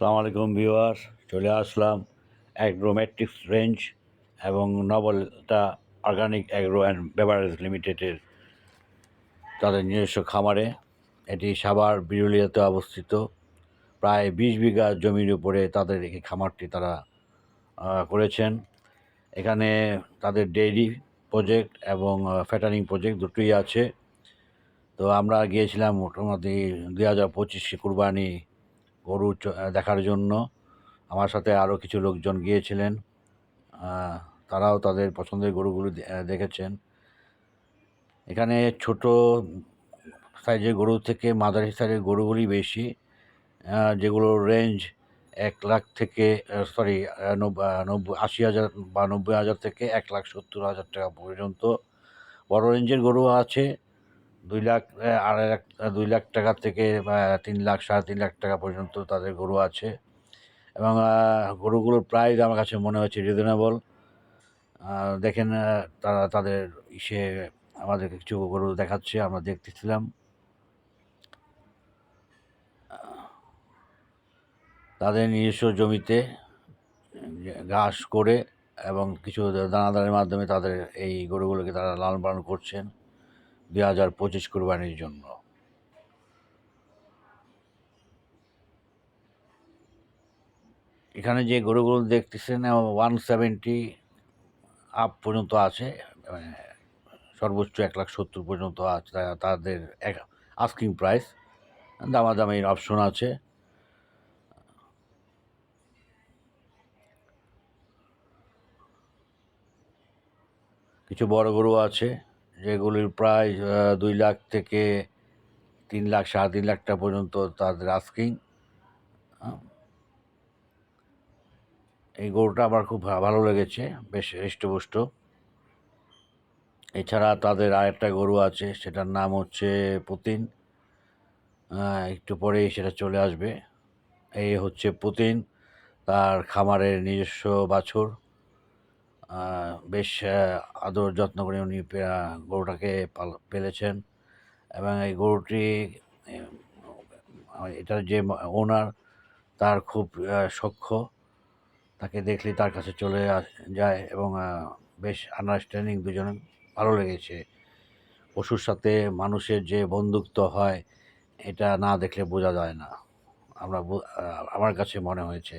আসসালামু আলাইকুম ভিউয়ার্স, চলে আসলাম অ্যাগ্রোমেট্রিক্স রেঞ্জ এবং নভেলটা অর্গানিক অ্যাগ্রো অ্যান্ড বেভারেজ লিমিটেডের তাদের নিজস্ব খামারে। এটি সাভার বিরুলিয়াতে অবস্থিত। প্রায় 20 বিঘা জমির উপরে তাদের এই খামারটি তারা করেছেন। এখানে তাদের ডেইরি প্রজেক্ট এবং ফ্যাটারিং প্রজেক্ট দুটোই আছে। তো আমরা গিয়েছিলাম মোটামুটি 2025 কুরবানি গরু দেখার জন্য। আমার সাথে আরও কিছু লোকজন গিয়েছিলেন। তারাও তাদের পছন্দের গরুগুলো দেখেছেন। এখানে ছোট সাইজের গরু থেকে মাঝারি সাইজের গরুগুলি বেশি, যেগুলোর রেঞ্জ 1 লাখ থেকে 80,000 বা 90,000 থেকে 1,70,000 টাকা পর্যন্ত। বড় রেঞ্জের গরু আছে 2 লাখ, 2 লাখ টাকা থেকে 3 লাখ, 3.5 লাখ টাকা পর্যন্ত তাদের গরু আছে। এবং গরুগুলোর প্রাইস আমার কাছে মনে হচ্ছে রিজনেবল। দেখেন, তারা তাদের আমাদেরকে কিছু গরু দেখাচ্ছে, আমরা দেখতেছিলাম। তাদের নিজস্ব জমিতে ঘাস করে এবং কিছু দানাদারের মাধ্যমে তাদের এই গরুগুলোকে তারা লালন পালন করছেন 2025 কুরবানির জন্য। এখানে যে গরুগুলো দেখতেছেন 170 আপ পর্যন্ত আছে, মানে সর্বোচ্চ 1,70,000 পর্যন্ত আছে তাদের আস্কিং প্রাইস। দামাদামির অপশন আছে। কিছু বড় গরু আছে যেগুলির প্রাইস 2 লাখ থেকে 3 লাখ, 3.5 লাখ টাকা পর্যন্ত তাদের আস্কিং। এই গরুটা আমার খুব ভালো লেগেছে, বেশ হৃষ্টপুষ্ট। এছাড়া তাদের আরেকটা গরু আছে, সেটার নাম হচ্ছে পুতিন। একটু পরেই সেটা চলে আসবে। এই হচ্ছে পুতিন, তার খামারের নিজস্ব বাছুর। বেশ আদর যত্ন করে উনি গরুটাকে পেলেছেন। এবং এই গরুটি, এটার যে ওনার, তার খুব সখ্য। তাকে দেখলেই তার কাছে চলে যায় এবং বেশ আন্ডারস্ট্যান্ডিং, দুজনে ভালো লেগেছে। পশুর সাথে মানুষের যে বন্ধুত্ব হয়, এটা না দেখলে বোঝা যায় না, আমার কাছে মনে হয়েছে।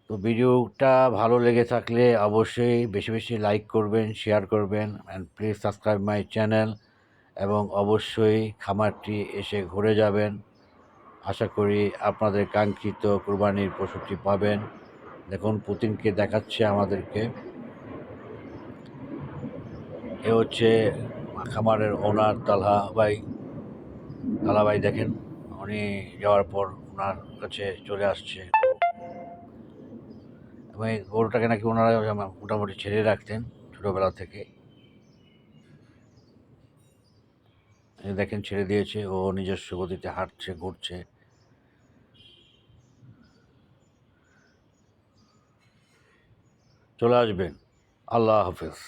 তো ভিডিওটা ভালো লেগে থাকলে অবশ্যই বেশি বেশি লাইক করবেন, শেয়ার করবেন, and please subscribe my channel. এবং অবশ্যই খামারটি এসে ঘুরে যাবেন। আশা করি আপনাদের কাঙ্ক্ষিত কুরবানির পশুটি পাবেন। দেখুন, পুতিনকে দেখাচ্ছে আমাদেরকে। এ হচ্ছে খামারের ওনার তালহা ভাই। দেখেন, উনি যাওয়ার পর ওনার কাছে চলে আসছে। এবং এই গরুটাকে নাকি ওনারা মোটামুটি ছেড়ে রাখতেন ছোটোবেলা থেকে। দেখেন, ছেড়ে দিয়েছে, ও নিজস্ব গতিতে হাঁটছে, ঘুরছে। চলে আসবেন। আল্লাহ হাফেজ।